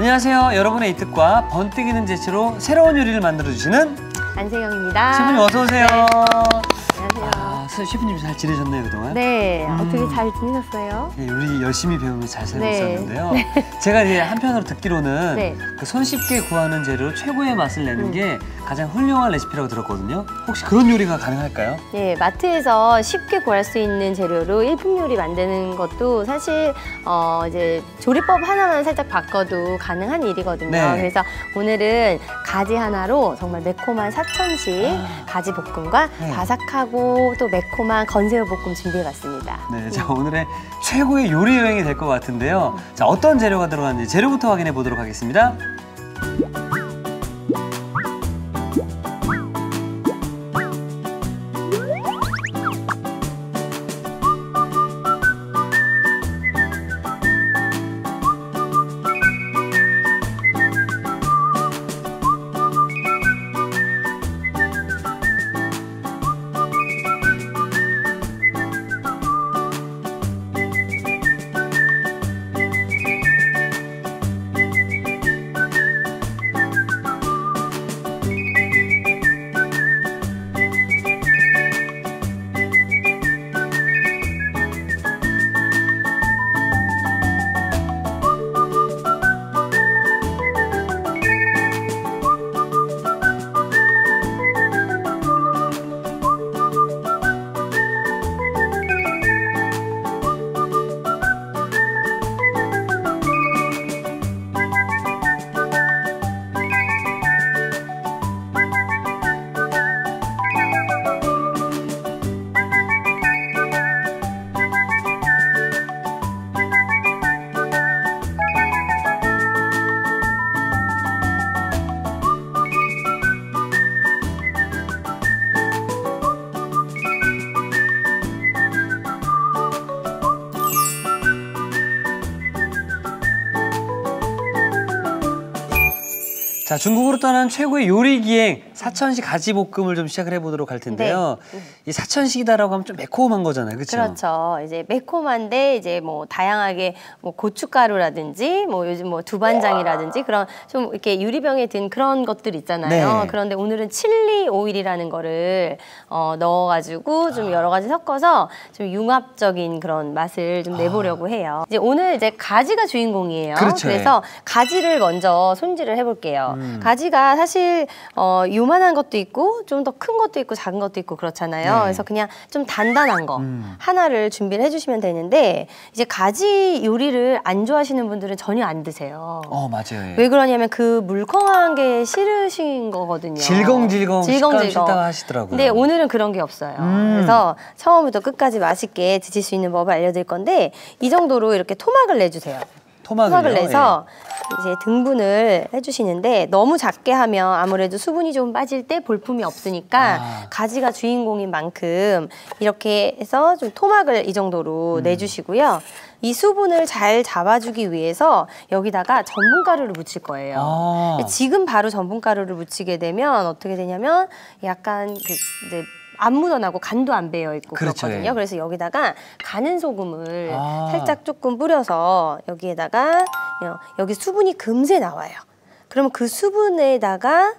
안녕하세요. 여러분의 이특과 번뜩이는 재치로 새로운 요리를 만들어주시는 안세경입니다. 셰프님 어서 오세요. 네. 안녕하세요. 셰프님 잘 지내셨나요 그동안? 네, 어떻게 잘 지내셨어요? 네, 요리 열심히 배우면서 잘 살고 네. 있었는데요. 제가 이제 한편으로 듣기로는 네. 그 손쉽게 구하는 재료로 최고의 맛을 내는 게 가장 훌륭한 레시피라고 들었거든요. 혹시 그런 요리가 가능할까요? 네, 마트에서 쉽게 구할 수 있는 재료로 일품 요리 만드는 것도 사실 이제 조리법 하나만 살짝 바꿔도 가능한 일이거든요. 네. 그래서 오늘은 가지 하나로 정말 매콤한 사천식 가지 볶음과 네. 바삭하고 또 매콤한 건새우 볶음 준비해봤습니다. 네, 자 오늘의 최고의 요리 여행이 될 것 같은데요. 자 어떤 재료가 들어갔는지 재료부터 확인해 보도록 하겠습니다. 자, 중국으로 떠난 최고의 요리 기행 사천식 가지볶음을 좀 시작을 해보도록 할 텐데요. 네. 이 사천식이다라고 하면 좀 매콤한 거잖아요, 그렇죠? 그렇죠. 이제 매콤한데 이제 뭐 다양하게 뭐 고춧가루라든지 뭐 요즘 뭐 두반장이라든지 그런 좀 이렇게 유리병에 든 그런 것들 있잖아요. 네. 그런데 오늘은 칠리 오일이라는 거를 넣어가지고 좀 여러 가지 섞어서 좀 융합적인 그런 맛을 좀 내보려고 해요. 이제 오늘 이제 가지가 주인공이에요. 그렇죠. 그래서 가지를 먼저 손질을 해볼게요. 가지가 사실 요만한 것도 있고 좀 더 큰 것도 있고 작은 것도 있고 그렇잖아요. 네. 그래서 그냥 좀 단단한 거 하나를 준비를 해주시면 되는데 이제 가지 요리를 안 좋아하시는 분들은 전혀 안 드세요. 맞아요. 예. 왜 그러냐면 그 물컹한 게 싫으신 거거든요. 질겅질겅 식감 싫다고 하시더라고요. 근데 오늘은 그런 게 없어요. 그래서 처음부터 끝까지 맛있게 드실 수 있는 법을 알려드릴 건데 이 정도로 이렇게 토막을 내주세요. 토막을 내서 이제 등분을 해주시는데 너무 작게 하면 아무래도 수분이 좀 빠질 때 볼품이 없으니까 가지가 주인공인 만큼 이렇게 해서 좀 토막을 이 정도로 내주시고요. 이 수분을 잘 잡아주기 위해서 여기다가 전분가루를 묻힐 거예요. 지금 바로 전분가루를 묻히게 되면 어떻게 되냐면 약간 이제 안 묻어나고 간도 안 배어 있고 그렇죠, 그렇거든요. 예. 그래서 여기다가 가는 소금을 살짝 조금 뿌려서 여기에다가 여기 수분이 금세 나와요. 그러면 그 수분에다가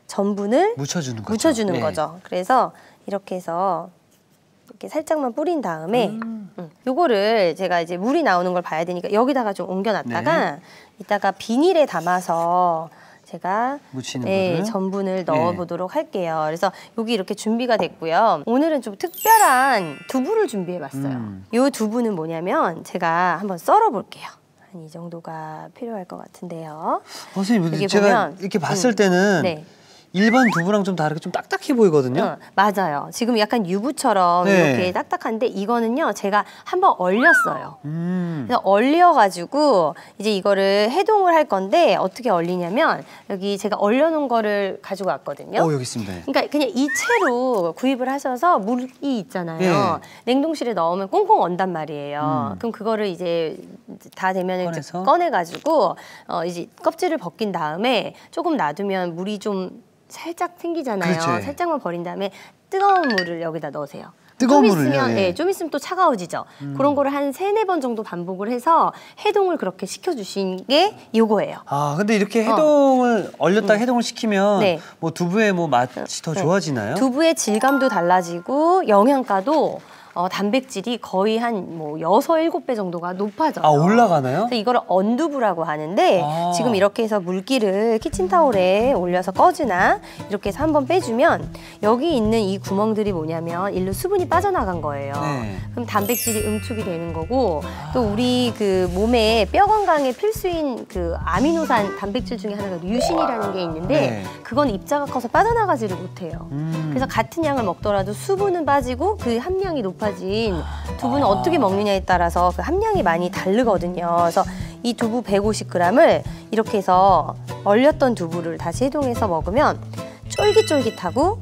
전분을 묻혀주는 거죠. 그래서 이렇게 해서 이렇게 살짝만 뿌린 다음에 요거를 제가 이제 물이 나오는 걸 봐야 되니까 여기다가 좀 옮겨놨다가 이따가 비닐에 담아서 제가 전분을 넣어보도록 할게요. 그래서 여기 이렇게 준비가 됐고요. 오늘은 좀 특별한 두부를 준비해봤어요. 이 두부는 뭐냐면 제가 한번 썰어볼게요. 한 이 정도가 필요할 것 같은데요. 선생님, 제가 이렇게 봤을 때는 일반 두부랑 좀 다르게 좀 딱딱해 보이거든요. 맞아요. 지금 약간 유부처럼 이렇게 딱딱한데 이거는요 제가 한번 얼렸어요. 그래서 얼려가지고 이제 이거를 해동을 할 건데 어떻게 얼리냐면 여기 제가 얼려놓은 거를 가지고 왔거든요. 여기 있습니다. 그러니까 그냥 이 채로 구입을 하셔서 물이 있잖아요. 냉동실에 넣으면 꽁꽁 언단 말이에요. 그럼 그거를 이제 다 되면 꺼내가지고 이제 껍질을 벗긴 다음에 조금 놔두면 물이 좀 살짝 생기잖아요. 그렇죠. 살짝만 버린 다음에 뜨거운 물을 여기다 넣으세요. 뜨거운 물을요? 네, 좀 있으면 또 차가워지죠. 그런 거를 한 3-4번 정도 반복을 해서 해동을 그렇게 시켜주신 게 이거예요. 아, 근데 이렇게 해동을 얼렸다가 해동을 시키면 네. 뭐 두부의 뭐 맛이 더 좋아지나요? 두부의 질감도 달라지고 영양가도 단백질이 거의 한 뭐 6-7배 정도가 높아져요. 아, 올라가나요? 그래서 이거를 언두부라고 하는데 지금 이렇게 해서 물기를 키친타올에 올려서 꺼주나 이렇게 해서 한번 빼주면 여기 있는 이 구멍들이 뭐냐면 일로 수분이 빠져나간 거예요. 네. 그럼 단백질이 응축이 되는 거고 또 우리 그 몸에 뼈 건강에 필수인 그 아미노산 단백질 중에 하나가 류신이라는 게 있는데 네. 그건 입자가 커서 빠져나가지를 못해요. 그래서 같은 양을 먹더라도 수분은 빠지고 그 함량이 높아진 두부는 어떻게 먹느냐에 따라서 그 함량이 많이 다르거든요. 그래서 이 두부 150g을 이렇게 해서 얼렸던 두부를 다시 해동해서 먹으면 쫄깃쫄깃하고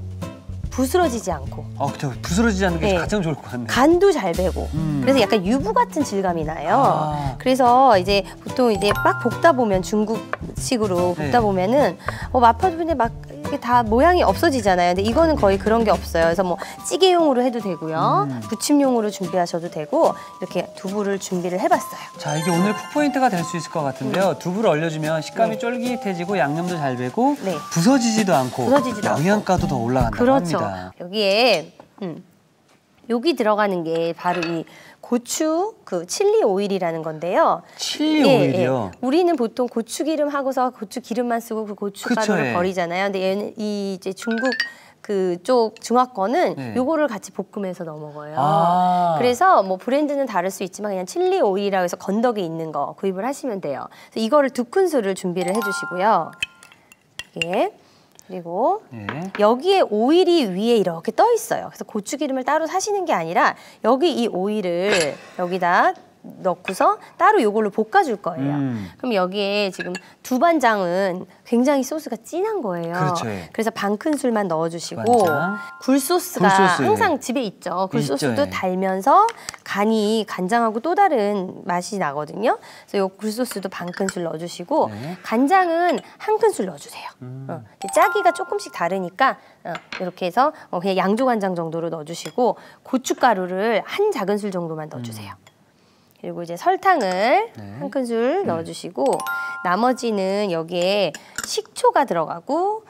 부스러지지 않고 그쵸. 부스러지지 않는 게 네. 가장 좋을 것 같네요. 간도 잘 배고 그래서 약간 유부 같은 질감이 나요. 아. 그래서 이제 보통 이제 막 볶다 보면 중국식으로 볶다 네. 보면은 마파두부인데 막 이게 다 모양이 없어지잖아요. 근데 이거는 거의 그런 게 없어요. 그래서 뭐 찌개용으로 해도 되고요, 부침용으로 준비하셔도 되고 이렇게 두부를 준비를 해봤어요. 자, 이게 오늘 쿡포인트가 될 수 있을 것 같은데요. 두부를 얼려주면 식감이 쫄깃해지고 양념도 잘 배고 네. 부서지지도 않고 부서지지도 않고. 영양가도 더 올라간다고 그렇죠. 합니다. 여기에 여기 들어가는 게 바로 이 고추 그 칠리 오일이라는 건데요. 칠리 오일이요? 우리는 보통 고추 기름 하고서 고추 기름만 쓰고 그 고춧가루를 그쵸, 예. 버리잖아요. 근데 얘는 이 이제 중국 그쪽 중화권은 네. 요거를 같이 볶으면서 넣어 먹어요. 아. 그래서 뭐 브랜드는 다를 수 있지만 그냥 칠리 오일이라고 해서 건더기 있는 거 구입을 하시면 돼요. 그래서 이거를 2큰술을 준비를 해주시고요. 예. 그리고 예. 여기에 오일이 위에 이렇게 떠 있어요. 그래서 고추기름을 따로 사시는 게 아니라 여기 이 오일을 여기다 넣고서 따로 이걸로 볶아줄 거예요. 그럼 여기에 지금 두반장은 굉장히 소스가 진한 거예요. 그렇죠, 예. 그래서 반 큰술만 넣어주시고 두반장. 굴소스가 굴소스, 항상 예. 집에 있죠. 굴소스도 있죠, 예. 달면서 간이 간장하고 또 다른 맛이 나거든요. 그래서 이 굴소스도 반 큰술 넣어주시고 네. 간장은 한 큰술 넣어주세요. 짜기가 조금씩 다르니까 이렇게 해서 그냥 양조간장 정도로 넣어주시고 고춧가루를 한 작은술 정도만 넣어주세요. 그리고 이제 설탕을 한 큰술 넣어주시고 나머지는 여기에 식초가 들어가고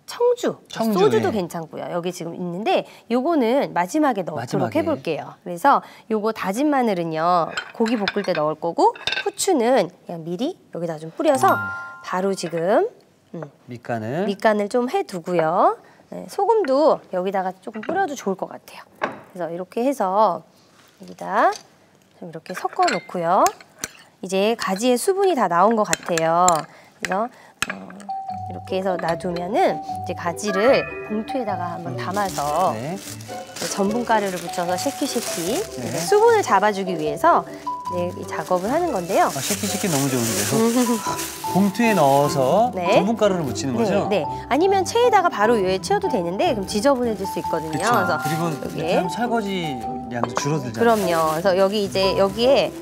청주, 소주도 예. 괜찮고요. 여기 지금 있는데 요거는 마지막에 넣도록 마지막에. 해볼게요. 그래서 요거 다진 마늘은요 고기 볶을 때 넣을 거고 후추는 그냥 미리 여기다 좀 뿌려서 바로 지금 밑간을 좀 해두고요. 네, 소금도 여기다가 조금 뿌려도 좋을 것 같아요. 그래서 이렇게 해서 여기다 좀 이렇게 섞어 놓고요. 이제 가지에 수분이 다 나온 것 같아요. 그래서 이렇게 해서 놔두면은 이제 가지를 봉투에다가 한번 담아서 네. 전분가루를 묻혀서 쉐키쉐키 네. 수분을 잡아주기 위해서 이 작업을 하는 건데요. 쉐키쉐키 너무 좋은데요. 봉투에 넣어서 네. 전분가루를 묻히는 거죠? 네. 아니면 체에다가 바로 위에 채워도 되는데 그럼 지저분해질 수 있거든요. 그쵸. 그래서 그리고 여기에 이렇게 하면 설거지 양도 줄어들잖아요. 그럼요. 그래서 여기에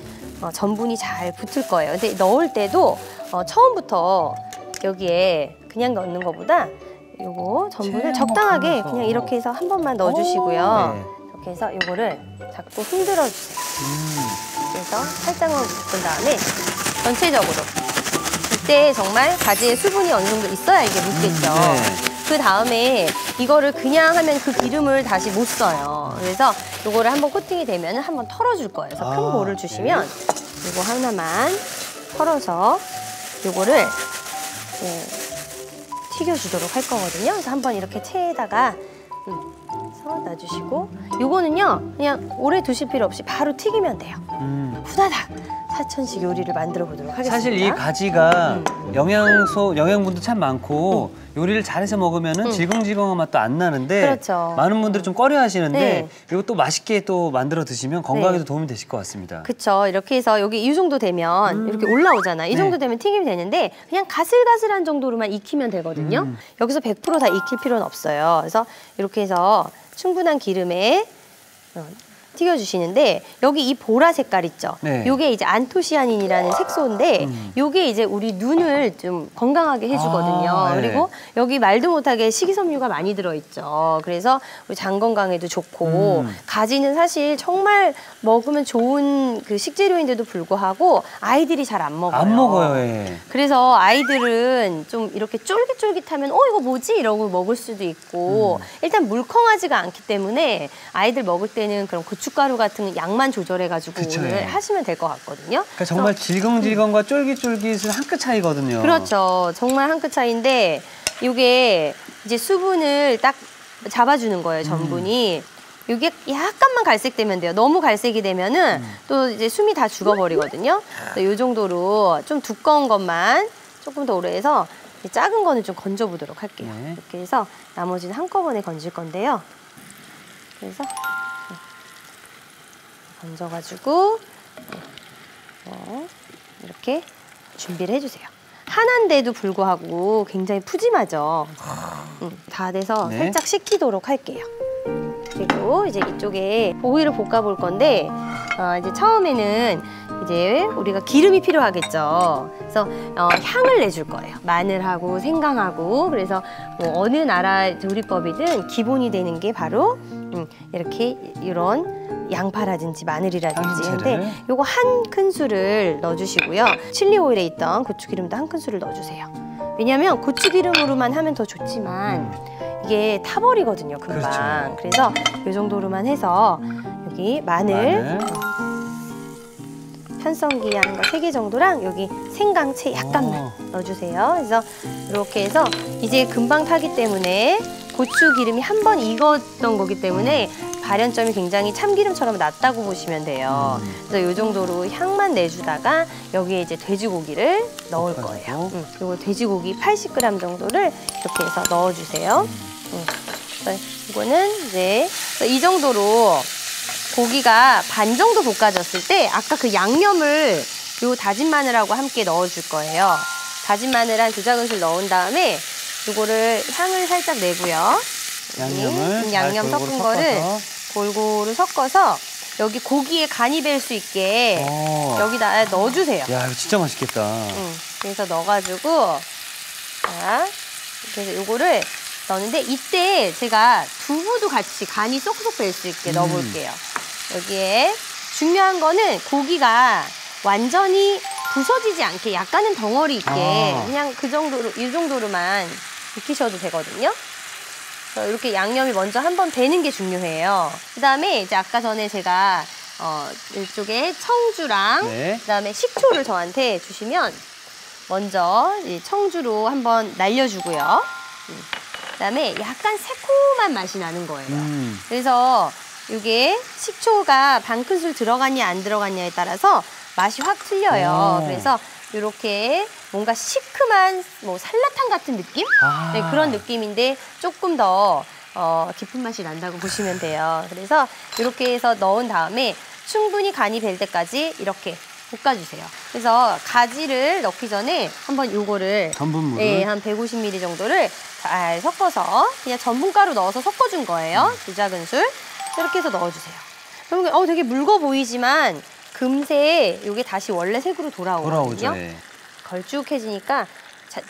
전분이 잘 붙을 거예요. 근데 넣을 때도 처음부터 여기에 그냥 넣는 것보다 요거 전분을 적당하게 하면서. 그냥 이렇게 해서 한 번만 넣어주시고요. 네. 이렇게 해서 요거를 자꾸 흔들어 주세요. 그래서 살짝만 볶은 다음에 전체적으로 이때 정말 가지에 수분이 어느 정도 있어야 이게 묻겠죠. 그 다음에 이거를 그냥 하면 그 기름을 다시 못 써요. 그래서 요거를 한번 코팅이 되면 한번 털어줄 거예요. 그래서 큰 볼을 주시면 요거 하나만 털어서 요거를 튀겨주도록 할 거거든요. 그래서 한번 이렇게 체에다가 해서 놔주시고 요거는요 그냥 오래 두실 필요 없이 바로 튀기면 돼요. 후다닥 사천식 요리를 만들어 보도록 하겠습니다. 사실 이 가지가 영양분도 참 많고 요리를 잘해서 먹으면은 질겅질겅한 맛도 안 나는데 그렇죠. 많은 분들이 좀 꺼려 하시는데 네. 이거 또 맛있게 또 만들어 드시면 건강에도 도움이 되실 것 같습니다. 그쵸. 이렇게 해서 여기 이 정도 되면 이렇게 올라오잖아요. 이 정도 되면 튀기면 되는데 그냥 가슬가슬한 정도로만 익히면 되거든요. 여기서 100% 다 익힐 필요는 없어요. 그래서 이렇게 해서 충분한 기름에 튀겨주시는데 여기 이 보라 색깔 있죠? 네. 요게 이제 안토시아닌이라는 색소인데 요게 이제 우리 눈을 좀 건강하게 해주거든요. 네. 그리고 여기 말도 못하게 식이섬유가 많이 들어있죠. 그래서 우리 장 건강에도 좋고 가지는 사실 정말 먹으면 좋은 그 식재료인데도 불구하고 아이들이 잘 안 먹어요. 안 먹어요. 예. 그래서 아이들은 좀 이렇게 쫄깃쫄깃하면 이거 뭐지? 이러고 먹을 수도 있고 일단 물컹하지가 않기 때문에 아이들 먹을 때는 그런 고춧가루 같은 양만 조절해가지고 그쵸, 오늘 예. 하시면 될 것 같거든요. 그러니까 정말 질겅질겅과 쫄깃쫄깃은 한 끗 차이거든요. 그렇죠. 정말 한 끗 차이인데 이게 이제 수분을 딱 잡아주는 거예요. 전분이. 이게 약간만 갈색되면 돼요. 너무 갈색이 되면은 또 이제 숨이 다 죽어버리거든요. 이 정도로 좀 두꺼운 것만 조금 더 오래 해서 작은 거는 좀 건져보도록 할게요. 네. 이렇게 해서 나머지는 한꺼번에 건질 건데요. 그래서 건져가지고 이렇게 준비를 해주세요. 하나인데도 불구하고 굉장히 푸짐하죠. 다 돼서 네. 살짝 식히도록 할게요. 그리고 이제 이쪽에 오이를 볶아 볼 건데 이제 처음에는 이제 우리가 기름이 필요하겠죠. 그래서 향을 내줄 거예요. 마늘하고 생강하고. 그래서 뭐 어느 나라 조리법이든 기본이 되는 게 바로 이렇게 이런 양파라든지 마늘이라든지. 근데 요거 한 큰술을 넣어주시고요. 칠리 오일에 있던 고추기름도 한 큰술을 넣어주세요. 왜냐하면 고추기름으로만 하면 더 좋지만 이게 타버리거든요, 금방. 그렇죠. 그래서 이 정도로만 해서 여기 마늘. 편성기 한 거 3개 정도랑 여기 생강채 약간만 넣어주세요. 그래서 이렇게 해서 이제 금방 타기 때문에 고추 기름이 한 번 익었던 거기 때문에 발연점이 굉장히 참기름처럼 낮다고 보시면 돼요. 그래서 이 정도로 향만 내주다가 여기에 이제 돼지고기를 넣을 거예요. 그리고 돼지고기 80g 정도를 이렇게 해서 넣어주세요. 이거는 이제 이 정도로 고기가 반 정도 볶아졌을 때 아까 그 양념을 요 다진 마늘하고 함께 넣어줄 거예요. 다진 마늘 한 2작은술 넣은 다음에 요거를 향을 살짝 내고요. 양념 섞은 거를 골고루 섞어서 여기 고기에 간이 벨 수 있게 여기다 넣어주세요. 야, 이거 진짜 맛있겠다. 그래서 넣어가지고 자, 그래서 요거를 넣는데 이때 제가 두부도 같이 간이 쏙쏙 벨 수 있게 넣어볼게요. 여기에 중요한 거는 고기가 완전히 부서지지 않게 약간은 덩어리 있게 그냥 그 정도로 이 정도로만 익히셔도 되거든요. 그래서 이렇게 양념이 먼저 한번 배는 게 중요해요. 그다음에 이제 아까 전에 제가 이쪽에 청주랑 그다음에 식초를 저한테 주시면 먼저 이 청주로 한번 날려주고요. 그다음에 약간 새콤한 맛이 나는 거예요. 그래서 이게 식초가 반 큰술 들어갔냐 안 들어갔냐에 따라서 맛이 확 틀려요. 그래서 이렇게 뭔가 시큼한 뭐 살라탕 같은 느낌? 네, 그런 느낌인데 조금 더 깊은 맛이 난다고 보시면 돼요. 그래서 이렇게 해서 넣은 다음에 충분히 간이 벨 때까지 이렇게 볶아주세요. 그래서 가지를 넣기 전에 한번 요거를 전분물을 네, 한 150ml 정도를 잘 섞어서 그냥 전분가루 넣어서 섞어준 거예요. 2작은술 이렇게 해서 넣어주세요. 그러면 되게 묽어 보이지만 금세 이게 다시 원래 색으로 돌아오거든요. 네. 걸쭉해지니까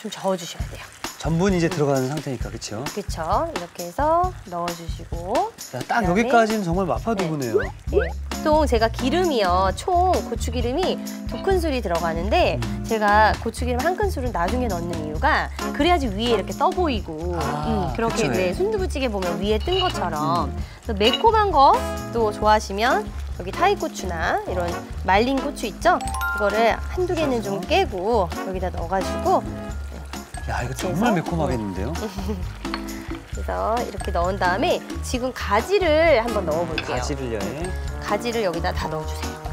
좀 저어주셔야 돼요. 전분이 이제 들어가는 상태니까, 그렇죠? 그렇죠. 이렇게 해서 넣어주시고. 야, 딱 여기까지는 정말 마파두부네요. 네. 보통 제가 기름이요, 총 고추기름이 2큰술이 들어가는데 제가 고추기름 1큰술은 나중에 넣는 이유가 그래야지 위에 이렇게 떠 보이고 그렇게 네, 순두부찌개 보면 위에 뜬 것처럼 그래서 매콤한 거 또 좋아하시면 여기 타이고추나 이런 말린 고추 있죠? 이거를 한두 개는 좀 깨고 여기다 넣어가지고 야, 이거 정말 매콤하겠는데요? 그래서 이렇게 넣은 다음에 지금 가지를 한번 넣어볼게요. 가지를요. 가지를 여기다 다 넣어주세요.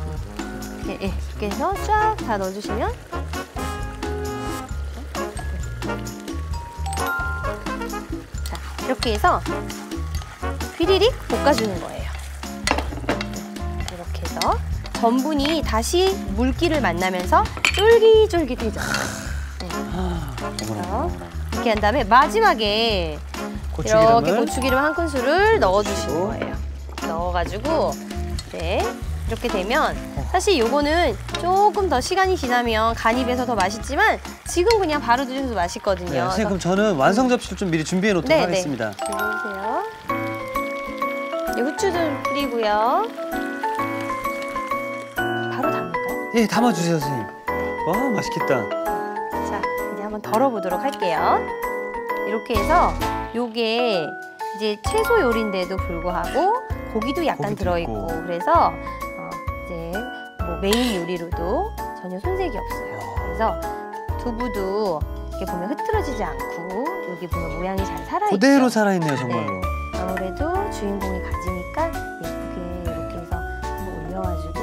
이렇게 해서 쫙 다 넣어주시면 자, 이렇게 해서 휘리릭 볶아주는 거예요. 이렇게 해서 전분이 다시 물기를 만나면서 쫄깃쫄깃해져요. 이렇게 한 다음에 마지막에 이렇게 고추기름 1큰술을 넣어주시는 거예요. 넣어가지고 네, 이렇게 되면 사실 요거는 조금 더 시간이 지나면 간이 배서 더 맛있지만 지금 그냥 바로 드셔도 맛있거든요. 네, 선생님 그럼 저는 완성 접시를 좀 미리 준비해 놓도록 네, 하겠습니다. 네. 보세요. 네, 후추 좀 뿌리고요. 바로 담을까요? 예, 담아주세요, 선생님. 와, 맛있겠다. 자, 이제 한번 덜어보도록 할게요. 이렇게 해서 요게 이제 채소 요리인데도 불구하고 고기도 약간 고기도 들어있고 있고. 그래서 이제 뭐 메인 요리로도 전혀 손색이 없어요. 그래서 두부도 이렇게 보면 흐트러지지 않고 여기 보면 모양이 잘 살아있죠. 그대로 살아있네요, 정말로. 네. 아무래도 주인공이 가지니까 예쁘게 이렇게 해서 한번 올려가지고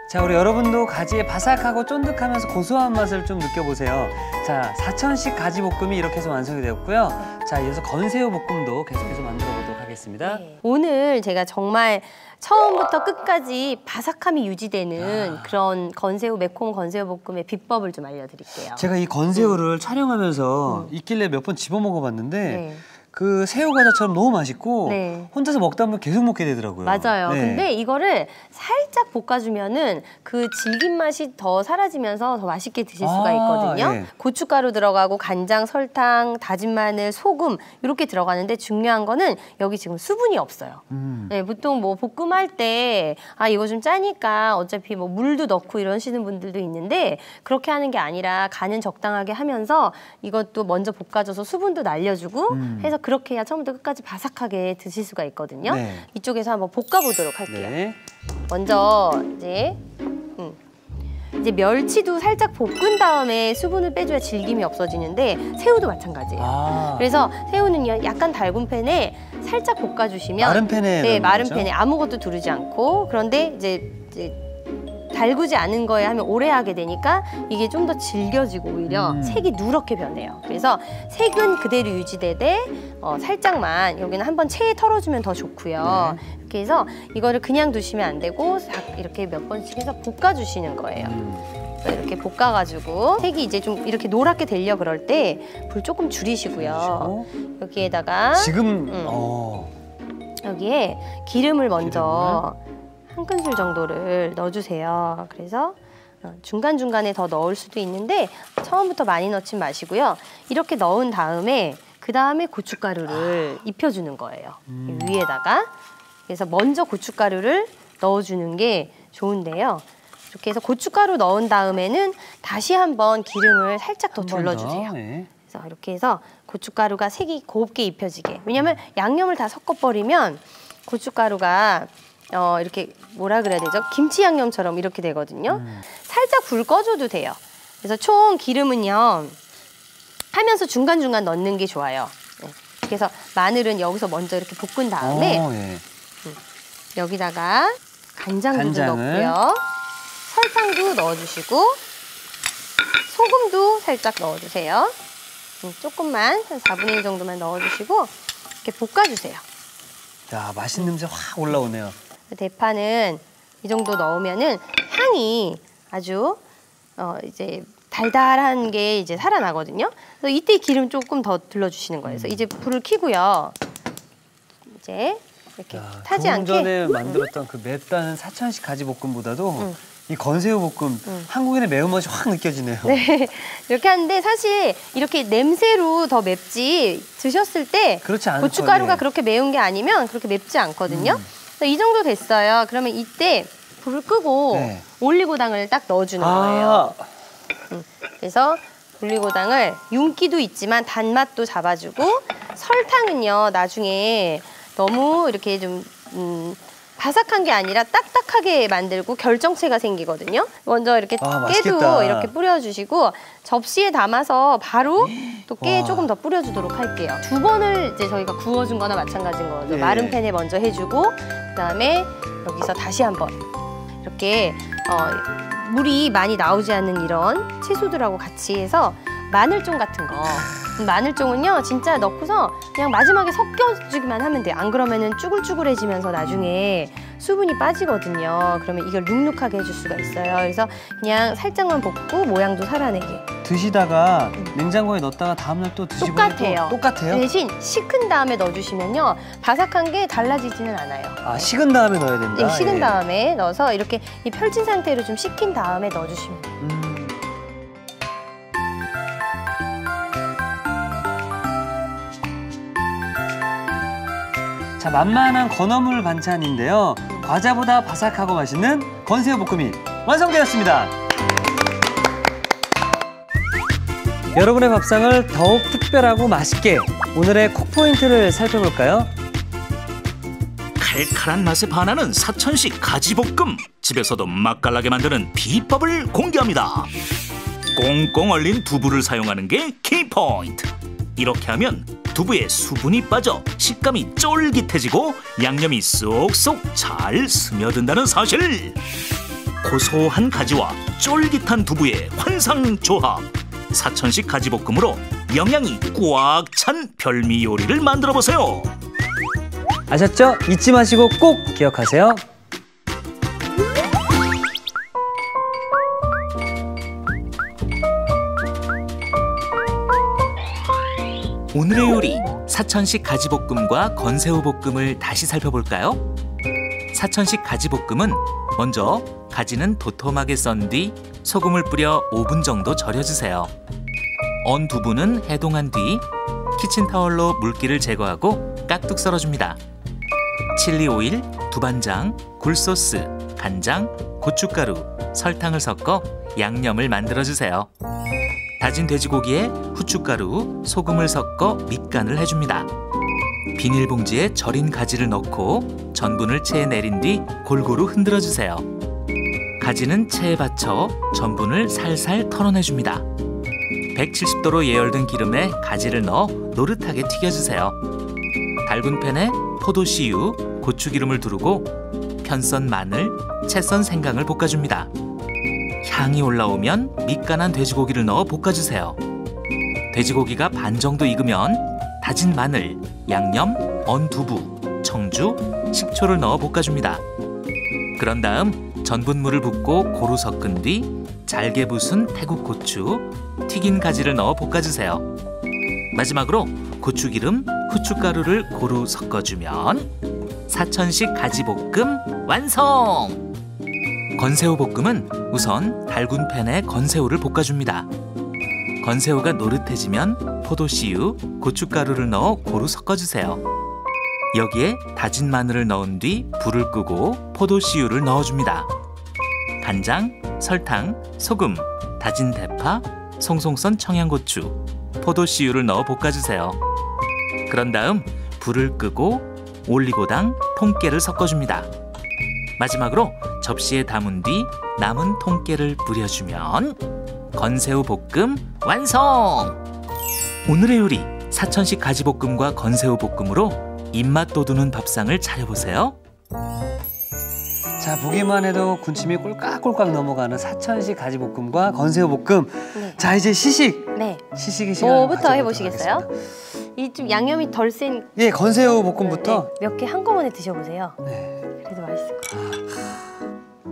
자, 우리 여러분도 가지의 바삭하고 쫀득하면서 고소한 맛을 좀 느껴보세요. 자, 사천식 가지볶음이 이렇게 해서 완성이 되었고요. 자, 이어서 건새우 볶음도 계속해서 만들어 보도록 하겠습니다. 네. 오늘 제가 정말 처음부터 끝까지 바삭함이 유지되는 그런 매콤 건새우 볶음의 비법을 좀 알려드릴게요. 제가 이 건새우를 촬영하면서 있길래 몇 번 집어 먹어봤는데 네. 그 새우 과자처럼 너무 맛있고 네. 혼자서 먹다 보면 계속 먹게 되더라고요. 맞아요. 네. 근데 이거를 살짝 볶아주면은 그 질긴 맛이 더 사라지면서 더 맛있게 드실 수가 있거든요. 예. 고춧가루 들어가고 간장, 설탕, 다진 마늘, 소금 이렇게 들어가는데 중요한 거는 여기 지금 수분이 없어요. 네, 보통 뭐 볶음할 때 이거 좀 짜니까 어차피 뭐 물도 넣고 이러시는 분들도 있는데 그렇게 하는 게 아니라 간은 적당하게 하면서 이것도 먼저 볶아줘서 수분도 날려주고 해서 그렇게 해야 처음부터 끝까지 바삭하게 드실 수가 있거든요. 네. 이쪽에서 한번 볶아보도록 할게요. 네. 먼저 이제 멸치도 살짝 볶은 다음에 수분을 빼줘야 질김이 없어지는데 새우도 마찬가지예요. 그래서 새우는요 약간 달군 팬에 살짝 볶아주시면 마른 팬에 네, 넣는 마른 거죠? 팬에 아무것도 두르지 않고 그런데 이제 달구지 않은 거에 하면 오래 하게 되니까 이게 좀 더 질겨지고 오히려 색이 누렇게 변해요. 그래서 색은 그대로 유지되되 살짝만 여기는 한번 체에 털어주면 더 좋고요. 네. 이렇게 해서 이거를 그냥 두시면 안 되고 이렇게 몇 번씩 해서 볶아주시는 거예요. 이렇게 볶아가지고 색이 이제 좀 이렇게 노랗게 되려 그럴 때 불 조금 줄이시고요. 여기에다가 지금 여기에 기름을 먼저 한 큰술 정도를 넣어주세요. 그래서 중간중간에 더 넣을 수도 있는데 처음부터 많이 넣지 마시고요. 이렇게 넣은 다음에 그 다음에 고춧가루를 입혀주는 거예요. 위에다가. 그래서 먼저 고춧가루를 넣어주는 게 좋은데요. 이렇게 해서 고춧가루 넣은 다음에는 다시 한번 기름을 살짝 더 둘러주세요. 네. 그래서 이렇게 해서 고춧가루가 색이 곱게 입혀지게. 왜냐면 양념을 다 섞어버리면 고춧가루가 이렇게 뭐라 그래야 되죠? 김치 양념처럼 이렇게 되거든요. 살짝 불 꺼줘도 돼요. 그래서 총 기름은요. 하면서 중간중간 넣는 게 좋아요. 네. 그래서 마늘은 여기서 먼저 이렇게 볶은 다음에 여기다가 간장도 넣고요. 설탕도 넣어주시고 소금도 살짝 넣어주세요. 조금만 한 4분의 1 정도만 넣어주시고 이렇게 볶아주세요. 야, 맛있는 냄새 확 올라오네요. 대파는 이 정도 넣으면은 향이 아주 이제 달달한 게 이제 살아나거든요. 그래서 이때 기름 조금 더 둘러주시는 거예요. 그래서 이제 불을 켜고요. 이제 이렇게 타지 않게. 좀 전에 만들었던 그 맵다는 사천식 가지볶음보다도 이 건새우볶음 한국인의 매운맛이 확 느껴지네요. 네, 이렇게 하는데 사실 이렇게 냄새로 더 맵지 드셨을 때 그렇지 않죠. 고춧가루가 예. 그렇게 매운 게 아니면 그렇게 맵지 않거든요. 이 정도 됐어요. 그러면 이때 불을 끄고 네. 올리고당을 딱 넣어주는 거예요. 그래서 올리고당을 윤기도 있지만 단맛도 잡아주고 설탕은요 나중에 너무 이렇게 좀 바삭한 게 아니라 딱딱하게 만들고 결정체가 생기거든요. 먼저 이렇게 깨도 맛있겠다. 이렇게 뿌려주시고 접시에 담아서 바로 또 깨 조금 더 뿌려주도록 할게요. 2번을 이제 저희가 구워준 거나 마찬가지인 거죠. 예. 마른 팬에 먼저 해주고 그다음에 여기서 다시 한번 이렇게 물이 많이 나오지 않는 이런 채소들하고 같이 해서 마늘종 같은 거 마늘종은요 진짜 넣고서 그냥 마지막에 섞여주기만 하면 돼요. 안 그러면은 쭈글쭈글해지면서 나중에 수분이 빠지거든요. 그러면 이걸 눅눅하게 해줄 수가 있어요. 그래서 그냥 살짝만 볶고 모양도 살아내게. 드시다가 냉장고에 넣었다가 다음날 또 드시고 똑같아요. 똑같아요? 대신 식은 다음에 넣어주시면요 바삭한 게 달라지지는 않아요. 아, 식은 다음에 넣어야 된다? 네, 식은 다음에 넣어서 이렇게 이 펼친 상태로 좀 식힌 다음에 넣어주시면 돼요. 자, 만만한 건어물 반찬인데요. 과자보다 바삭하고 맛있는 건새우 볶음이 완성되었습니다. 여러분의 밥상을 더욱 특별하고 맛있게 오늘의 콕포인트를 살펴볼까요? 칼칼한 맛에 반하는 사천식 가지볶음. 집에서도 맛깔나게 만드는 비법을 공개합니다. 꽁꽁 얼린 두부를 사용하는 게 키포인트. 이렇게 하면 두부에 수분이 빠져 식감이 쫄깃해지고 양념이 쏙쏙 잘 스며든다는 사실. 고소한 가지와 쫄깃한 두부의 환상조합. 사천식 가지볶음으로 영양이 꽉 찬 별미 요리를 만들어보세요. 아셨죠? 잊지 마시고 꼭 기억하세요. 오늘의 요리, 사천식 가지볶음과 건새우볶음을 다시 살펴볼까요? 사천식 가지볶음은 먼저 가지는 도톰하게 썬 뒤 소금을 뿌려 5분 정도 절여주세요. 언 두부는 해동한 뒤 키친타월로 물기를 제거하고 깍둑 썰어줍니다. 칠리 오일, 두반장, 굴소스, 간장, 고춧가루, 설탕을 섞어 양념을 만들어주세요. 다진 돼지고기에 후춧가루, 소금을 섞어 밑간을 해줍니다. 비닐봉지에 절인 가지를 넣고 전분을 체에 내린 뒤 골고루 흔들어주세요. 가지는 체에 받쳐 전분을 살살 털어내줍니다. 170도로 예열된 기름에 가지를 넣어 노릇하게 튀겨주세요. 달군 팬에 포도씨유, 고추기름을 두르고 편썬 마늘, 채썬 생강을 볶아줍니다. 향이 올라오면 밑간한 돼지고기를 넣어 볶아주세요. 돼지고기가 반 정도 익으면 다진 마늘, 양념, 언 두부, 청주, 식초를 넣어 볶아줍니다. 그런 다음 전분물을 붓고 고루 섞은 뒤 잘게 부순 태국 고추, 튀긴 가지를 넣어 볶아주세요. 마지막으로 고추기름, 후춧가루를 고루 섞어주면 사천식 가지볶음 완성! 건새우볶음은 우선 달군 팬에 건새우를 볶아줍니다. 건새우가 노릇해지면 포도씨유, 고춧가루를 넣어 고루 섞어주세요. 여기에 다진 마늘을 넣은 뒤 불을 끄고 포도씨유를 넣어줍니다. 간장, 설탕, 소금, 다진 대파, 송송 썬 청양고추, 포도씨유를 넣어 볶아주세요. 그런 다음 불을 끄고 올리고당, 통깨를 섞어줍니다. 마지막으로 접시에 담은 뒤 남은 통깨를 뿌려주면 건새우 볶음 완성! 오늘의 요리, 사천식 가지볶음과 건새우 볶음으로 입맛 돋우는 밥상을 차려보세요. 자, 보기만 해도 군침이 꼴깍꼴깍 넘어가는 사천식 가지볶음과 건새우볶음. 네. 자, 이제 시식. 네. 시식의 시간을 뭐부터 가져보도록 해보시겠어요? 하겠습니다. 이 좀 양념이 덜 센 예, 건새우볶음부터. 몇 개 한꺼번에 드셔보세요. 네. 그래도 맛있을 거예요.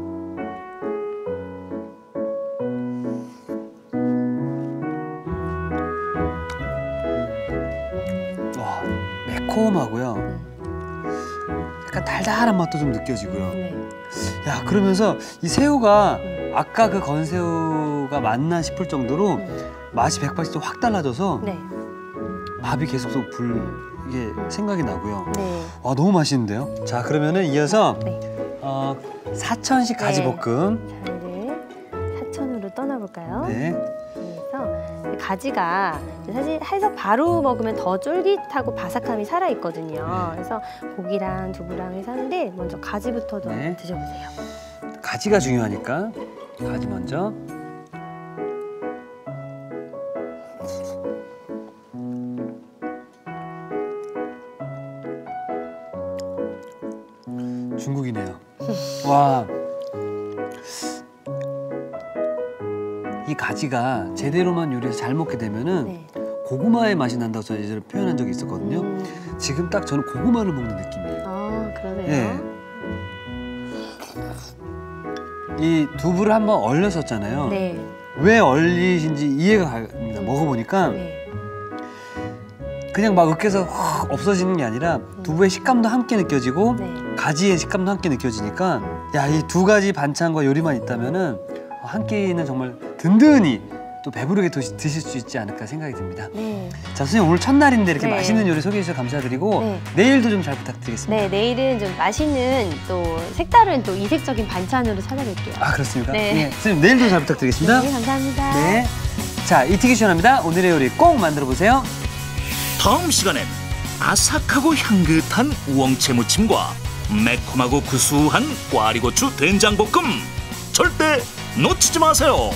와, 매콤하고요. 약간 달달한 맛도 좀 느껴지고요. 네. 야, 그러면서 이 새우가 아까 그 건새우가 맞나 싶을 정도로 맛이 180도 확 달라져서 네. 밥이 계속 이게 생각이 나고요. 네. 와, 너무 맛있는데요. 자, 그러면은 이어서 네. 사천식 네. 가지볶음. 자, 이제 사천으로 떠나볼까요? 네. 그래서 가지가 사실 해서 바로 먹으면 더 쫄깃하고 바삭함이 살아있거든요. 네. 그래서 고기랑 두부랑 해서 하는데 먼저 가지부터도 네. 한번 드셔보세요. 가지가 중요하니까 가지 먼저. 중국이네요. 와, 이 가지가 제대로만 요리해서 잘 먹게 되면은 네. 고구마의 맛이 난다고 저는 예전에 표현한 적이 있었거든요. 지금 딱 저는 고구마를 먹는 느낌이에요. 아, 그러네요. 네. 이 두부를 한번 얼렸었잖아요. 네. 왜 얼리신지 이해가 갑니다. 먹어보니까 네. 그냥 막 으깨서 확 없어지는 게 아니라 두부의 식감도 함께 느껴지고 네. 가지의 식감도 함께 느껴지니까 야, 이 두 가지 반찬과 요리만 있다면은 한 끼는 정말 든든히 또 배부르게 드실 수 있지 않을까 생각이 듭니다. 네. 자, 선생님 오늘 첫날인데 이렇게 네. 맛있는 요리 소개해 주셔서 감사드리고 네. 내일도 좀 잘 부탁드리겠습니다. 네, 내일은 좀 맛있는 또 색다른 또 이색적인 반찬으로 찾아뵐게요. 아, 그렇습니까? 네. 선생님 내일도 잘 부탁드리겠습니다. 네, 감사합니다. 네. 자, 이티기 시원합니다. 오늘의 요리 꼭 만들어 보세요. 다음 시간엔 아삭하고 향긋한 우엉채 무침과 매콤하고 구수한 꽈리고추 된장볶음 절대 놓치지 마세요.